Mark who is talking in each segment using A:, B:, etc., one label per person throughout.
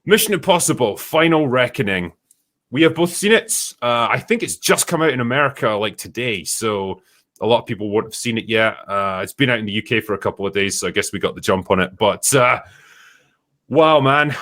A: Mission Impossible: Final Reckoning. We have both seen it. I think it's just come out in America like today, so a lot of people won't have seen it yet. It's been out in the UK for a couple of days, so I guess we got the jump on it. But wow, man.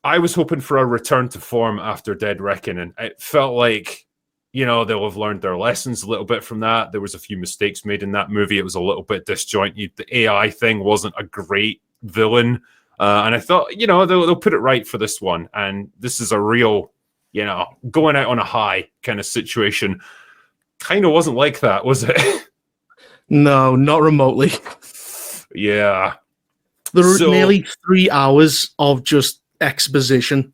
A: I was hoping for a return to form after Dead Reckoning. It felt like, they'll have learned their lessons a little bit from that. There was a few mistakes made in that movie. It was a little bit disjointed. The AI thing wasn't a great villain. And I thought, they'll put it right for this one. And this is a real, going out on a high kind of situation. Kind of wasn't like that, was it?
B: No, not remotely.
A: Yeah.
B: There were nearly 3 hours of just exposition.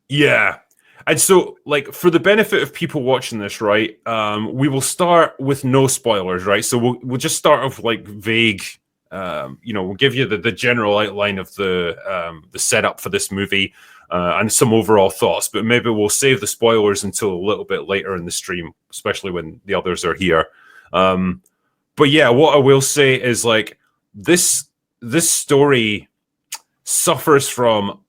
A: Yeah. And so, for the benefit of people watching this, right, we will start with no spoilers, right? So we'll just start off vague. We'll give you the general outline of the setup for this movie and some overall thoughts, but maybe we'll save the spoilers until a little bit later in the stream, especially when the others are here. But yeah, what I will say is this story suffers from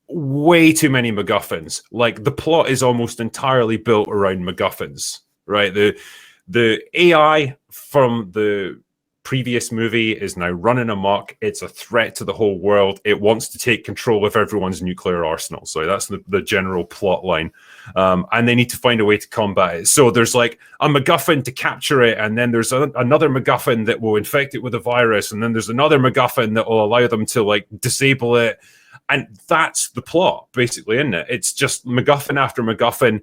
A: way too many MacGuffins. The plot is almost entirely built around MacGuffins, right? The AI from the previous movie is now running amok. It's a threat to the whole world. It wants to take control of everyone's nuclear arsenal. So that's the general plot line. And they need to find a way to combat it. So there's a MacGuffin to capture it, and then there's another MacGuffin that will infect it with a virus, and then there's another MacGuffin that will allow them to disable it. And that's the plot, basically, isn't it? It's just MacGuffin after MacGuffin,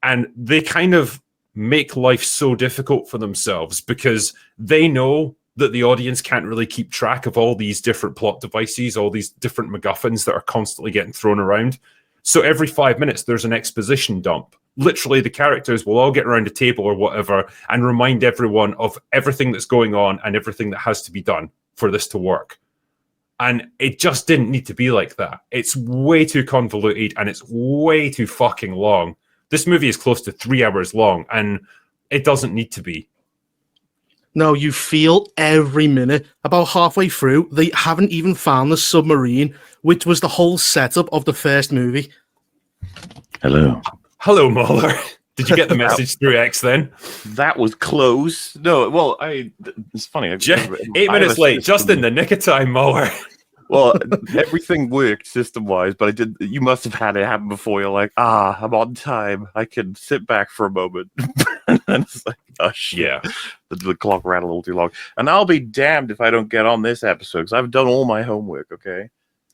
A: and they kind of make life so difficult for themselves because they know that the audience can't really keep track of all these different plot devices, all these different MacGuffins that are constantly getting thrown around. So every 5 minutes, there's an exposition dump. Literally, the characters will all get around a table or whatever and remind everyone of everything that's going on and everything that has to be done for this to work. And it just didn't need to be like that. It's way too convoluted and it's way too fucking long. This movie is close to 3 hours long, and it doesn't need to be.
B: No, you feel every minute. About halfway through, they haven't even found the submarine, which was the whole setup of the first movie.
C: Hello,
A: Mueller. Did you get the message through X then?
C: That was close. No, well, it's funny.
A: 8 minutes late, just in the nick of time, Mueller.
C: Well, everything worked system-wise, but you must have had it happen before. You're like, I'm on time. I can sit back for a moment. And then it's like, oh, shit.
A: Yeah.
C: The clock ran a little too long. And I'll be damned if I don't get on this episode, because I've done all my homework, okay?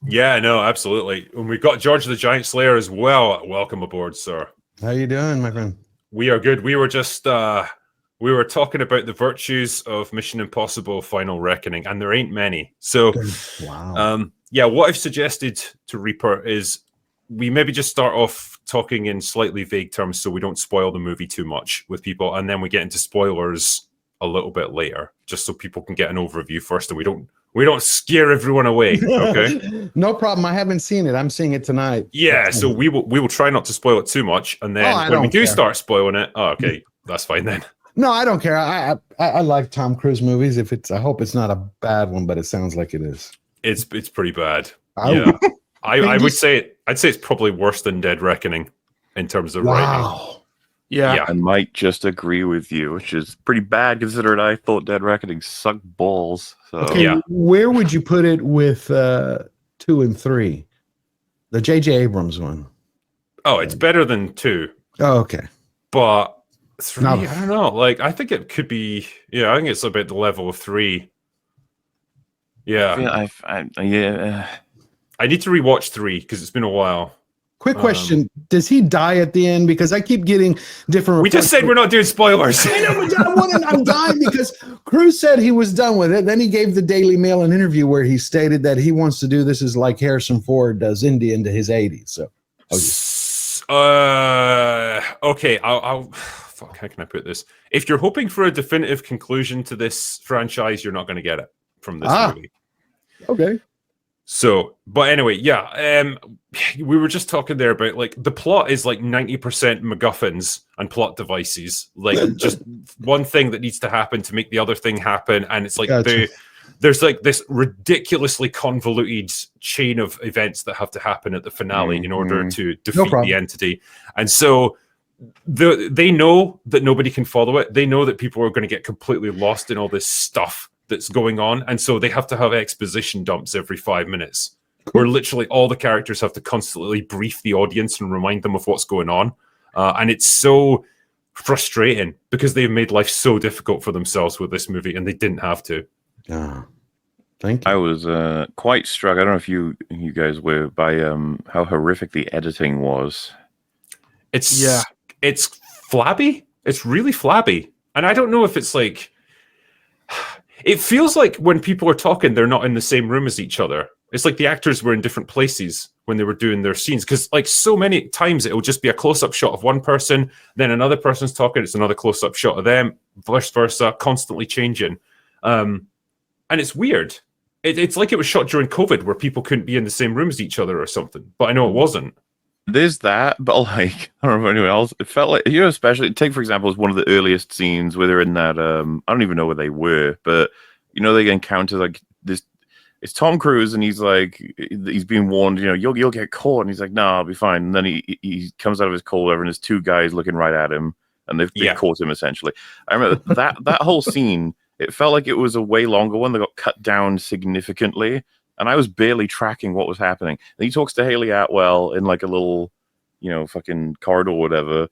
A: Yeah, no, absolutely. And we've got George the Giant Slayer as well. Welcome aboard, sir.
D: How you doing, my friend?
A: We are good. We were just... we were talking about the virtues of Mission Impossible Final Reckoning, and there ain't many. So,
D: wow.
A: What I've suggested to Reaper is we maybe just start off talking in slightly vague terms so we don't spoil the movie too much with people, and then we get into spoilers a little bit later, just so people can get an overview first, and we don't scare everyone away. Okay?
D: No problem. I haven't seen it. I'm seeing it tonight.
A: Yeah, so we will try not to spoil it too much, and then when we do start spoiling it, okay, that's fine then.
D: No, I don't care. I like Tom Cruise movies. I hope it's not a bad one, but it sounds like it is.
A: It's pretty bad. I would say I'd say it's probably worse than Dead Reckoning in terms of writing.
B: Yeah,
C: I might just agree with you, which is pretty bad considering I thought Dead Reckoning sucked balls. So
D: okay, where would you put it with 2 and 3? The J.J. Abrams one.
A: Oh, it's better than 2.
D: Oh, okay.
A: But 3, I don't know. I think it could be. Yeah, I think it's about the level of 3. Yeah. I need to rewatch 3 because it's been a while.
D: Quick question: does he die at the end? Because I keep getting different.
A: We just said we're not doing spoilers.
D: I know, but I'm dying because Cruise said he was done with it. Then he gave the Daily Mail an interview where he stated that he wants to do this as like Harrison Ford does Indy into his 80s. So,
A: okay, I'll fuck. How can I put this? If you're hoping for a definitive conclusion to this franchise, you're not going to get it from this movie.
D: Okay.
A: So, but anyway, we were just talking there about the plot is 90% MacGuffins and plot devices, just one thing that needs to happen to make the other thing happen, and it's
D: gotcha.
A: the there's like this ridiculously convoluted chain of events that have to happen at the finale in order to defeat the entity. And so they know that nobody can follow it. They know that people are going to get completely lost in all this stuff that's going on. And so they have to have exposition dumps every 5 minutes where literally all the characters have to constantly brief the audience and remind them of what's going on. And it's so frustrating because they've made life so difficult for themselves with this movie, and they didn't have to.
D: Thank you.
C: I was quite struck. I don't know if you guys were by how horrific the editing was.
A: It's flabby. It's really flabby, and I don't know if it's like. It feels like when people are talking, they're not in the same room as each other. It's like the actors were in different places when they were doing their scenes. Because like so many times it will just be a close-up shot of one person, then another person's talking, it's another close-up shot of them, vice versa, constantly changing. And it's weird. It's like it was shot during COVID where people couldn't be in the same room as each other or something. But I know it wasn't.
C: There's that, but like, I don't know about anyone else. It felt like, especially take, for example, as one of the earliest scenes where they're in that, I don't even know where they were, but, they encounter like this, it's Tom Cruise and he's like, he's being warned, you'll get caught. And he's like, no, I'll be fine. And then he comes out of his cold over and there's two guys looking right at him and they've caught him essentially. I remember that whole scene, it felt like it was a way longer one that got cut down significantly. And I was barely tracking what was happening. And he talks to Haley Atwell in like a little, fucking corridor or whatever.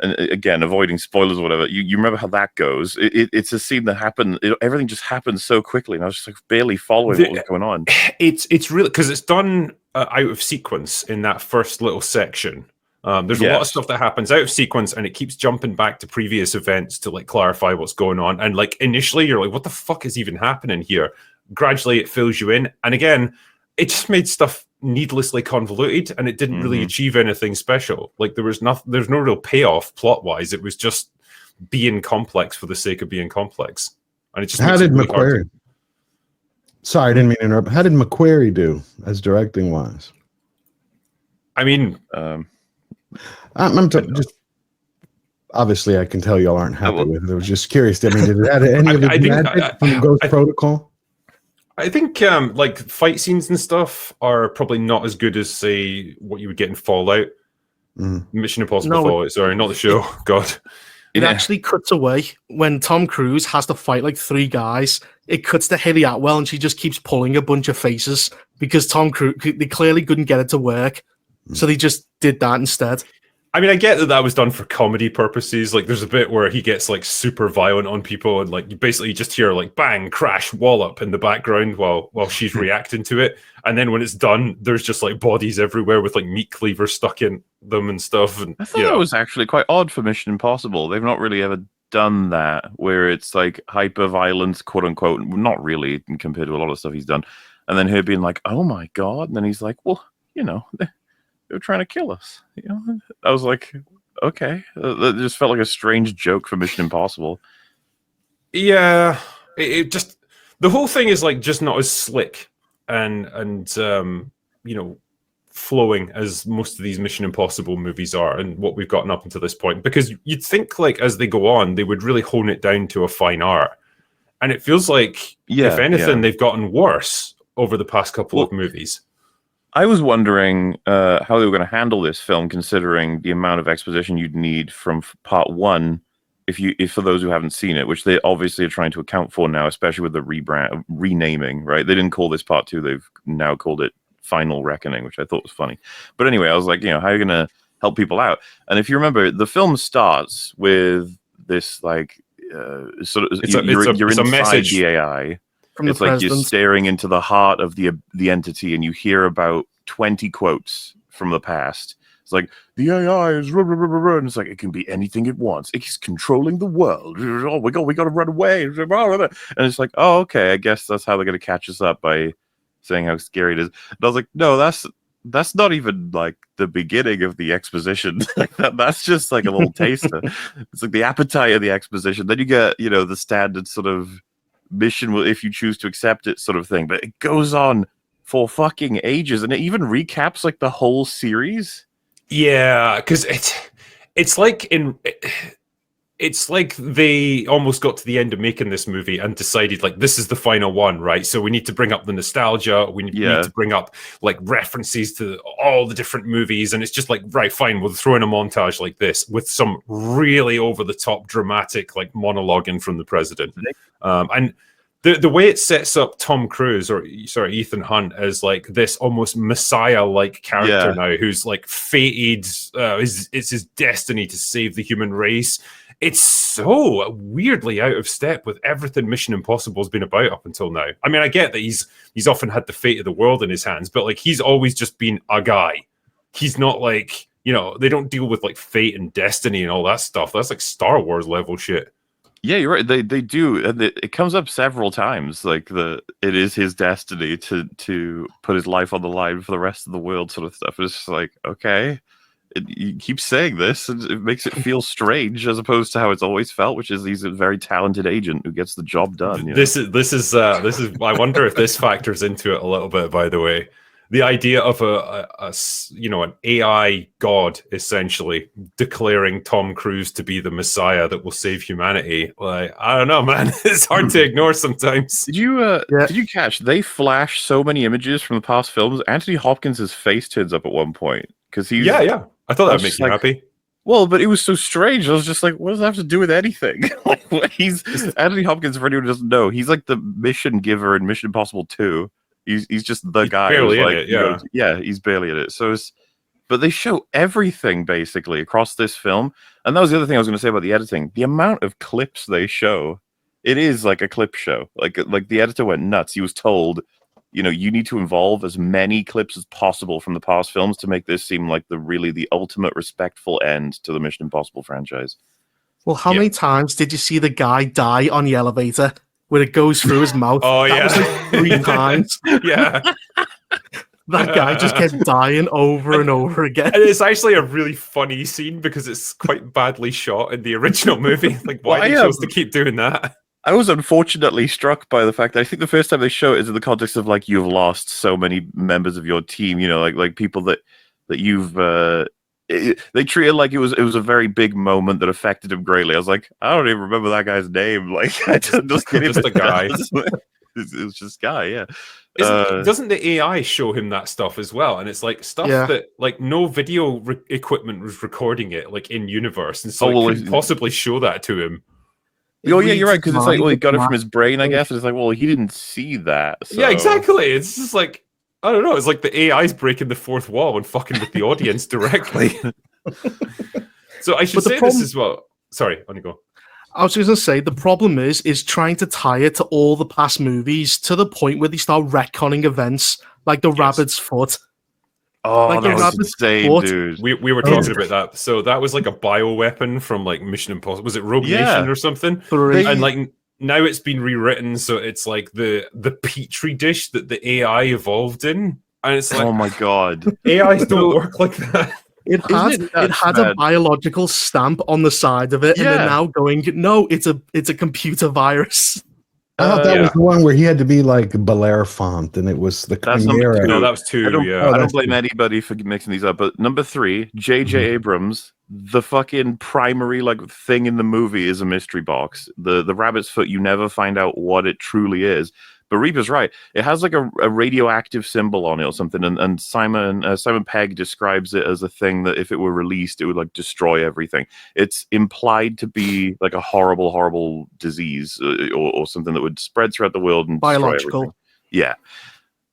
C: And again, avoiding spoilers or whatever. You remember how that goes. It's a scene that happened. Everything just happened so quickly. And I was just like barely following what was going on.
A: It's really, because it's done out of sequence in that first little section. There's a lot of stuff that happens out of sequence and it keeps jumping back to previous events to like clarify what's going on. And like initially you're like, what the fuck is even happening here? Gradually it fills you in, and again it just made stuff needlessly convoluted and it didn't really achieve anything special. Like there's no real payoff plot wise. It was just being complex for the sake of being complex, and it just
D: how did
A: really
D: McQuarrie sorry I didn't mean to interrupt. How did McQuarrie do as directing wise?
A: I mean
D: I'm just obviously I can tell y'all aren't happy with it. I was just curious. I mean, did it add any of the magic from Ghost Protocol?
A: I think like fight scenes and stuff are probably not as good as say what you would get in Fallout. Mission Impossible Fallout. Sorry, not the show. God.
B: It actually cuts away when Tom Cruise has to fight like three guys. It cuts to Haley Atwell and she just keeps pulling a bunch of faces because Tom Cruise, they clearly couldn't get it to work. So they just did that instead.
A: I mean, I get that was done for comedy purposes. Like, there's a bit where he gets like super violent on people, and like you basically just hear like bang, crash, wallop in the background while she's reacting to it. And then when it's done, there's just like bodies everywhere with like meat cleavers stuck in them and stuff. And
C: I thought that was actually quite odd for Mission Impossible. They've not really ever done that, where it's like hyper violence, quote unquote. Not really compared to a lot of stuff he's done. And then her being like, "Oh my god!" And then he's like, "Well, they were trying to kill us." I was like, okay. That just felt like a strange joke for Mission Impossible.
A: Yeah, it just, the whole thing is like just not as slick and flowing as most of these Mission Impossible movies are, and what we've gotten up until this point. Because you'd think like as they go on, they would really hone it down to a fine art, and it feels like if anything, they've gotten worse over the past couple of movies.
C: I was wondering how they were going to handle this film, considering the amount of exposition you'd need from part one, if for those who haven't seen it, which they obviously are trying to account for now, especially with the renaming, right? They didn't call this part two; they've now called it Final Reckoning, which I thought was funny. But anyway, I was like, how are you going to help people out? And if you remember, the film starts with this like sort of you're inside message. The AI. It's like you're staring into the heart of the entity, and you hear about 20 quotes from the past. It's like, the AI is rah, rah, rah, rah, and it's like, it can be anything it wants. It's controlling the world. Oh, we got to run away. And it's like, oh, okay, I guess that's how they're going to catch us up, by saying how scary it is. And I was like, no, that's not even like the beginning of the exposition. That's just like a little taster. It's like the appetite of the exposition. Then you get, the standard sort of mission, if you choose to accept it, sort of thing. But it goes on for fucking ages, and it even recaps like the whole series.
A: Yeah, because it's like it's like they almost got to the end of making this movie and decided like this is the final one, right? So we need to bring up the nostalgia, we need to bring up like references to all the different movies, and it's just like, right, fine, we'll throw in a montage like this with some really over the top dramatic like monologuing from the president. And the way it sets up Tom Cruise, or sorry, Ethan Hunt, as like this almost Messiah-like character now, who's like fated, it's his destiny to save the human race. It's so weirdly out of step with everything Mission Impossible has been about up until now. I mean, I get that he's often had the fate of the world in his hands, but like he's always just been a guy. He's not like, you know, they don't deal with like fate and destiny and all that stuff. That's like Star Wars level shit.
C: Yeah, you're right. They do, and it comes up several times. Like it is his destiny to put his life on the line for the rest of the world, sort of stuff. It's just like, okay. You keep saying this, and it makes it feel strange as opposed to how it's always felt, which is he's a very talented agent who gets the job done. You know?
A: This is. I wonder if this factors into it a little bit. By the way, the idea of an AI god essentially declaring Tom Cruise to be the Messiah that will save humanity. Like, I don't know, man. It's hard to ignore sometimes.
C: Did you catch? They flash so many images from the past films. Anthony Hopkins' face turns up at one point because he's
A: yeah. I thought that would make you happy.
C: Well, but it was so strange. I was just like, what does that have to do with anything? Like, he's Anthony Hopkins, for anyone who doesn't know, he's like the mission giver in Mission Impossible 2. He's just the guy.
A: Barely
C: who's
A: in
C: like,
A: it,
C: he's barely in it. So but they show everything basically across this film. And that was the other thing I was going to say about the editing. The amount of clips they show, it is like a clip show. Like the editor went nuts. He was told, you know, you need to involve as many clips as possible from the past films to make this seem like the ultimate respectful end to the Mission Impossible franchise.
B: Well, how many times did you see the guy die on the elevator where it goes through his mouth?
A: Oh,
B: that was like 3 times.
A: Yeah.
B: That guy just kept dying over and over again.
A: And it's actually a really funny scene because it's quite badly shot in the original movie. Like, why are they supposed to keep doing that?
C: I was unfortunately struck by the fact that I think the first time they show it is in the context of like, you've lost so many members of your team, you know, like people that you've they treated like it was a very big moment that affected him greatly. I was like, I don't even remember that guy's name. Like, I just
A: a guy.
C: It was just guy, yeah.
A: Doesn't the AI show him that stuff as well? And it's like stuff that like no video equipment was recording it like in universe, and so it couldn't possibly show that to him.
C: Oh yeah, you're right, because it's like, well, he got it from his brain, I guess. And it's like, well, he didn't see that. So.
A: Yeah, exactly. It's just like, I don't know. It's like the AI's breaking the fourth wall and fucking with the audience directly. So I should say this as well. Sorry, on you go.
B: I was just going to say, the problem is trying to tie it to all the past movies to the point where they start retconning events like the rabbit's foot.
C: Oh,
B: like
C: that was insane, dude.
A: We were talking about that. So that was like a bioweapon from like Mission Impossible. Was it Rogue Nation or something? And like now it's been rewritten, so it's like the petri dish that the AI evolved in. And it's like,
C: oh my god,
A: AIs don't work like that.
B: It had a biological stamp on the side of it, and they're now going, no, it's a computer virus.
D: I thought that was the one where he had to be like Belafonte, and it was the Chimera.
A: No, that was 2.
C: I don't blame anybody for mixing these up. But number 3, J.J. Abrams, the fucking primary like thing in the movie is a mystery box. The rabbit's foot, you never find out what it truly is. But Reaper's right. It has like a radioactive symbol on it or something, and Simon Pegg describes it as a thing that if it were released, it would like destroy everything. It's implied to be like a horrible, horrible disease or something that would spread throughout the world and
B: biological.
C: Destroy everything. Yeah,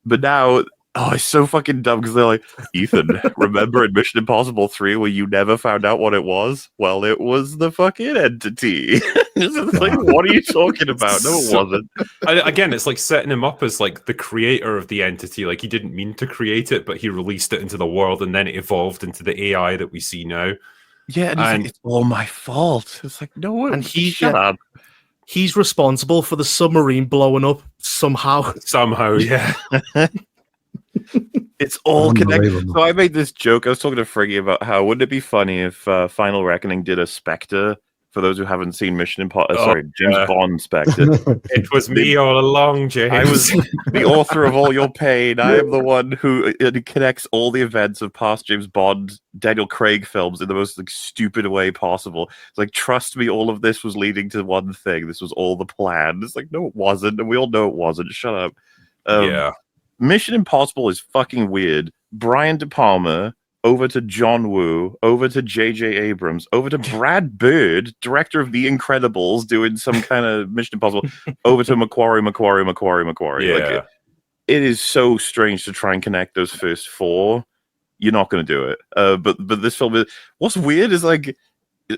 C: but now. Oh, it's so fucking dumb because they're like, Ethan, remember in Mission Impossible 3 where you never found out what it was? Well, it was the fucking entity. It's like, what are you talking about? No, it wasn't.
A: Again, it's like setting him up as like the creator of the entity. Like he didn't mean to create it, but he released it into the world, and then it evolved into the AI that we see now.
C: Yeah, and like, it's all my fault. It's like, no, and shut up.
B: He's responsible for the submarine blowing up somehow.
A: Somehow, yeah.
C: It's all connected. So I made this joke. I was talking to Friggy about how wouldn't it be funny if Final Reckoning did a Spectre For those who haven't seen Mission Impossible,
A: Oh,
C: James
A: yeah.
C: Bond, Spectre.
A: It was me all along, James.
C: I was the author of all your pain. I am the one who connects all the events of past James Bond, Daniel Craig films in the most like stupid way possible. It's like, trust me, all of this was leading to one thing. This was all the plan. It's like, no, it wasn't, and we all know it wasn't. Shut up.
A: Yeah.
C: Mission Impossible is fucking weird. Brian De Palma over to John Woo, over to J.J. Abrams, over to Brad Bird, director of The Incredibles, doing some kind of Mission Impossible, over to Macquarie.
A: Yeah.
C: Like, it is so strange to try and connect those first four. You're not going to do it. But this film, what's weird is like,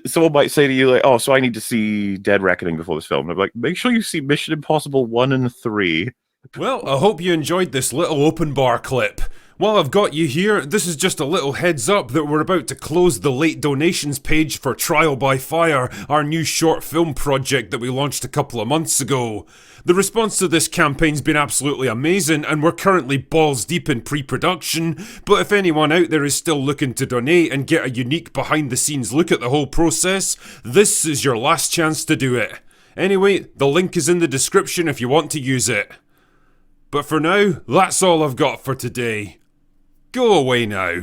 C: someone might say to you like, "Oh, so I need to see Dead Reckoning before this film." And I'm like, make sure you see Mission Impossible 1 and 3.
A: Well, I hope you enjoyed this little open bar clip. While I've got you here, this is just a little heads up that we're about to close the late donations page for Trial by Fire, our new short film project that we launched a couple of months ago. The response to this campaign's been absolutely amazing, and we're currently balls deep in pre-production, but if anyone out there is still looking to donate and get a unique behind-the-scenes look at the whole process, this is your last chance to do it. Anyway, the link is in the description if you want to use it. But for now, that's all I've got for today. Go away now.